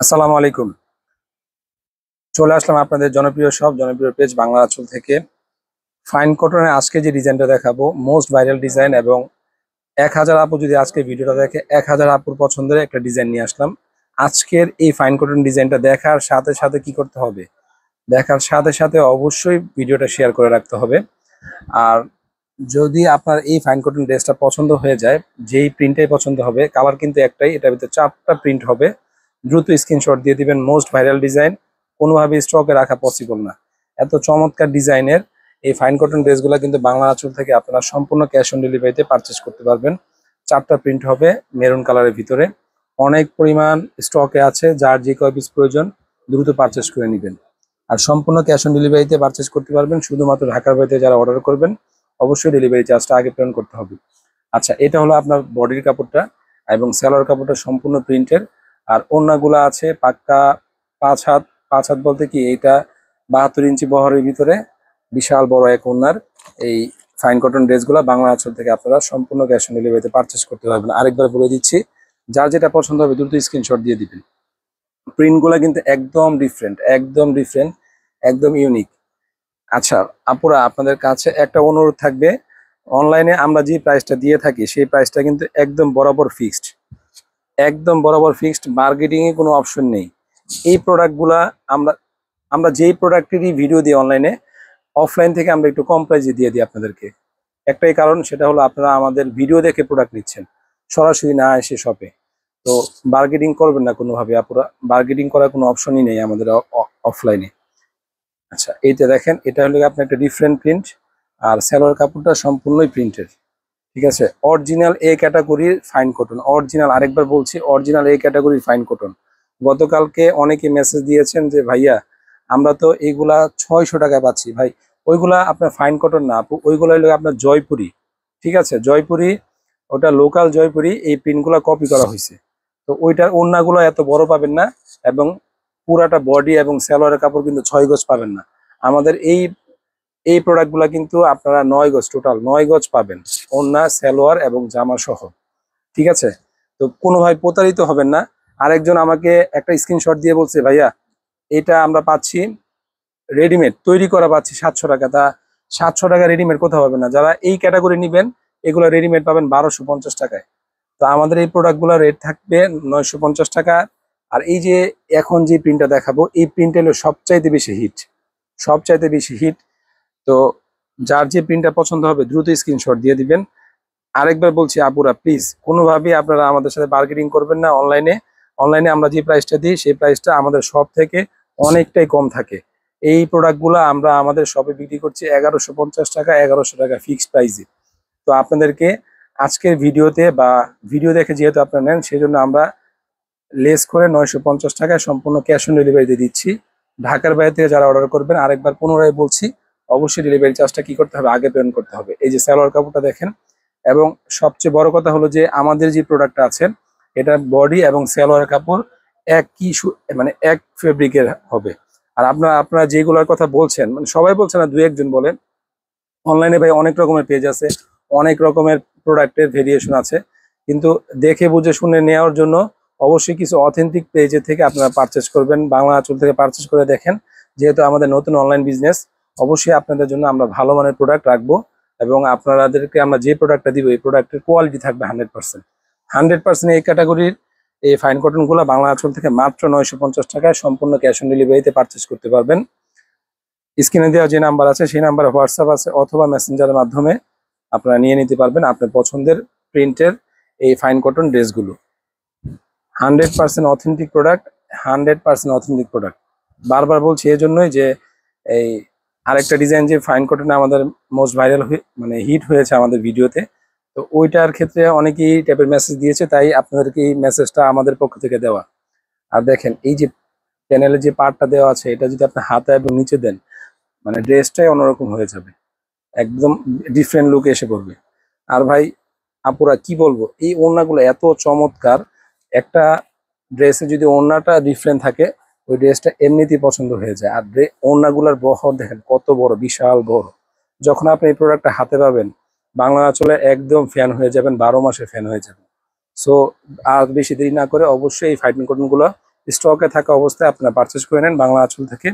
আসসালামু আলাইকুম। চলে আসলাম আপনাদের জনপ্রিয় পেজ বাংলা আঁচল থেকে। ফাইন কটনের আজকে যে ডিজাইনটা দেখাবো মোস্ট ভাইরাল ডিজাইন, এবং 1000 আপু যদি আজকে ভিডিওটা দেখে 1000 আপুর পছন্দের একটা ডিজাইন নিয়ে আসলাম। আজকের এই ফাইন কটন ডিজাইনটা দেখার সাথে সাথে কি করতে হবে, দেখার সাথে সাথে অবশ্যই ভিডিওটা শেয়ার করে রাখতে হবে। আর যদি আপনার এই ফাইন কটন ড্রেসটা পছন্দ হয়ে যায়, যেই প্রিন্টটাই পছন্দ হবে, কালার কিন্তু একটাই, এটার ভিতরে 4টা প্রিন্ট হবে। দ্রুত স্ক্রিনশট দিয়ে দিবেন। মোস্ট ভাইরাল ডিজাইন, কোনোভাবে স্টকে রাখা পসিবল না। এত চমৎকার ডিজাইনের এই ফাইন কটন ড্রেসগুলো কিন্তু বাংলা আঁচল থেকে আপনারা সম্পূর্ণ ক্যাশ অন ডেলিভারিতে পারচেস করতে পারবেন। 4টা প্রিন্ট হবে মেরুন কালারের ভিতরে, অনেক পরিমাণ স্টকে আছে। যার যে কয় পিস প্রয়োজন দ্রুত পারচেস করে নেবেন। আর সম্পূর্ণ ক্যাশ অন ডেলিভারিতে পারচেস করতে পারবেন। শুধুমাত্র ঢাকার বাইরে যারা অর্ডার করবেন অবশ্যই ডেলিভারি চার্জটা আগে পেমেন্ট করতে হবে। আচ্ছা, এটা হলো আপনার বডির কাপড়টা, এবং সেলোয়ার কাপড়টা সম্পূর্ণ প্রিন্টের। আর ওড়নাগুলা আছে পাক্কা 5 হাত। 5 হাত বলতে কি, এটা 72 ইঞ্চি বহরের ভিতরে বিশাল বড় এক ওড়নার এই ফাইন কটন ড্রেসগুলো বাংলা আঁচল থেকে আপনারা সম্পূর্ণ ক্যাশ অন ডেলিভারিতে পারচেস করতে পারবেন। আরেকবার বলে দিচ্ছি, যার যেটা পছন্দ হবে দ্রুত স্ক্রিনশট দিয়ে দিবেন। প্রিন্টগুলো কিন্তু একদম ডিফারেন্ট, একদম ইউনিক। আচ্ছা আপুরা, আপনাদের কাছে একটা অনুরোধ থাকবে, অনলাইনে আমরা যে প্রাইসটা দিয়ে থাকি সেই প্রাইসটা কিন্তু একদম বরাবর ফিক্সড, মার্কেটিং এ কোনো অপশন নেই। এই প্রোডাক্টগুলা আমরা আমরা যেই প্রোডাক্টেরই ভিডিও দিই অনলাইনে, অফলাইন থেকে আমরা একটু কম প্রাইসে দিয়ে দিই আপনাদেরকে। একটাই কারণ, সেটা হলো আপনারা আমাদের ভিডিও দেখে প্রোডাক্ট নিচ্ছেন, সরাসরি না এসে শপে। তো বার্গেটিং করবেন না কোনোভাবে আপুরা, বার্গেটিং করার কোনো অপশনই নেই আমাদের অফলাইনে। আচ্ছা, এইটা দেখেন, এটা হলো আপনার একটা ডিফারেন্ট প্রিন্ট। আর সালোয়ার কাপড়টা সম্পূর্ণই প্রিন্টের। ঠিক আছে, অরিজিনাল এ ক্যাটাগরির ফাইন কটন, অরিজিনাল, আরেকবার বলছি, অরিজিনাল এ ক্যাটাগরির ফাইন কটন। গতকালকে অনেকে মেসেজ দিয়েছেন যে ভাইয়া আমরা তো এইগুলা 600 টাকায় পাচ্ছি। ভাই, ওইগুলা আপনার ফাইন কটন না আপু, ওইগুলা হলো আপনার জয়পুরি। ঠিক আছে, জয়পুরি, ওটা লোকাল জয়পুরি, এই প্রিন্টগুলা কপি করা হয়েছে। তো ওইটার ওড়নাগুলো এত বড় পাবেন না, এবং পুরাটা বডি এবং সালোয়ারের কাপড় কিন্তু 6 গজ পাবেন না। আমাদের এই এই প্রোডাক্টগুলো কিন্তু আপনারা 9 গজ, টোটাল 9 গজ পাবেন, ওড়না সালোয়ার এবং জামা সহ। ঠিক আছে, তো কোনোভাবে প্রতারিত হবেন না। আরেকজন আমাকে একটা স্ক্রিনশট দিয়ে বলছে ভাইয়া এটা আমরা পাচ্ছি রেডিমেড তৈরি করা পাচ্ছি 700 টাকা। তা 700 টাকা রেডিমেড কোথাও পাবেন না। যারা এই ক্যাটাগরি নেবেন এগুলো রেডিমেড পাবেন 1250 টাকায়। তো আমাদের এই প্রোডাক্টগুলো রেট থাকবে 950 টাকা। আর এই যে এখন যে প্রিন্টটা দেখাবো, এই প্রিন্টটা হলো সবচাইতে বেশি হিট। তো যার যে প্রিন্টটা পছন্দ হবে দ্রুত স্ক্রিনশট দিয়ে দিবেন। আরেকবার বলছি আপুরা, প্লিজ কোনোভাবেই আপনারা আমাদের সাথে বার্গেনিং করবেন না। অনলাইনে আমরা যে প্রাইসটা দিই সেই প্রাইসটা আমাদের শপ থেকে অনেকটাই কম থাকে। এই প্রোডাক্টগুলো আমরা আমাদের শপে বিক্রি করছি 1150 টাকা, 1100 টাকা ফিক্সড প্রাইসে। তো আপনাদেরকে আজকের ভিডিওতে বা ভিডিও দেখে যেহেতু আপনারা নেন, সেই জন্য আমরা লেস করে 950 টাকায় সম্পূর্ণ ক্যাশ অন ডেলিভারিতে দিচ্ছি। ঢাকার বাইরে থেকে যারা অর্ডার করবেন, আরেকবার পুনরায় বলছি, অবশ্যই ডেলিভারি চার্জটা কি করতে হবে, আগে পেমেন্ট করতে হবে। এই যে সালোয়ার কাপড়টা দেখেন, এবং সবচেয়ে বড় কথা হলো যে আমাদের যে প্রোডাক্টটা আছে এটা বডি এবং সালোয়ার কাপড় মানে এক ফেব্রিকের হবে। আর আপনারা যেগুলোর কথা বলছেন, মানে সবাই বলছে না, 2-1 জন বলেন, অনলাইনে ভাই অনেক রকমের পেজ আছে, অনেক রকমের প্রোডাক্টের ভেরিয়েশন আছে। কিন্তু দেখে বুঝে শুনে নেওয়ার জন্য অবশ্যই কিছু অথেন্টিক পেজে থেকে আপনারা পারচেস করবেন। বাংলা আঁচল থেকে পারচেস করে দেখেন, যেহেতু আমাদের নতুন অনলাইন বিজনেস, অবশ্যই আপনাদের জন্য আমরা ভালো মানের প্রোডাক্ট রাখবো। এবং আপনাদেরকে আমরা যে প্রোডাক্টটা দিব এই প্রোডাক্টের কোয়ালিটি থাকবে 100%। এই ক্যাটাগরির এই ফাইন কটনগুলো বাংলা আঁচল থেকে মাত্র 950 টাকায় সম্পূর্ণ ক্যাশ অন ডেলিভারিতে পারচেস করতে পারবেন। স্ক্রিনে দেওয়া যে নাম্বার আছে সেই নাম্বারে হোয়াটসঅ্যাপ আছে, অথবা মেসেঞ্জারের মাধ্যমে আপনারা নিয়ে নিতে পারবেন আপনার পছন্দের প্রিন্টের এই ফাইন কটন ড্রেসগুলো। 100% অথেন্টিক প্রোডাক্ট। বারবার বলছি এই জন্যই যে এই আরেকটা ডিজাইন যে ফাইন কটনে আমাদের মোস্ট ভাইরাল মানে হিট হয়েছে আমাদের ভিডিওতে, তো ওইটার ক্ষেত্রে অনেকেই টাইপের মেসেজ দিয়েছে, তাই আপনাদেরকে এই মেসেজটা আমাদের পক্ষ থেকে দেওয়া। আর দেখেন, এই যে প্যানেলের যে পার্টটা দেওয়া আছে, এটা যদি আপনি হাতে এবং নিচে দেন, মানে ড্রেসটাই অন্যরকম হয়ে যাবে, একদম ডিফারেন্ট লুকে এসে পড়বে। আর ভাই আপুরা কি বলবো, এই ওড়নাগুলো এত চমৎকার। একটা ড্রেসে যদি ওড়নাটা ডিফারেন্ট থাকে, ওই ড্রেসটা এমনিতেই পছন্দ হয়ে যায়। আর ওড়নাগুলোর বহর দেখেন কত বড়, বিশাল বড়। যখন আপনি এই প্রোডাক্টটা হাতে পাবেন, বাংলা আঁচলে একদম ফ্যান হয়ে যাবেন, 12 মাসে ফ্যান হয়ে যাবেন। সো আর বেশি দেরি না করে অবশ্যই এই ফাইটিং কটন গুলো স্টকে থাকা অবস্থায় আপনারা পারচেস করে নেন বাংলা আঁচল থেকে।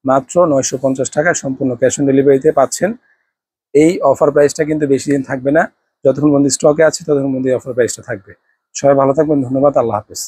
মাত্র 950 টাকায় সম্পূর্ণ ক্যাশ অন ডেলিভারিতে পাচ্ছেন। এই অফার প্রাইসটা কিন্তু বেশি দিন থাকবে না, যতক্ষণ পর্যন্ত স্টকে আছে ততক্ষণ পর্যন্ত এই অফার প্রাইসটা থাকবে। সবাই ভালো থাকবেন, ধন্যবাদ, আল্লাহ হাফেজ।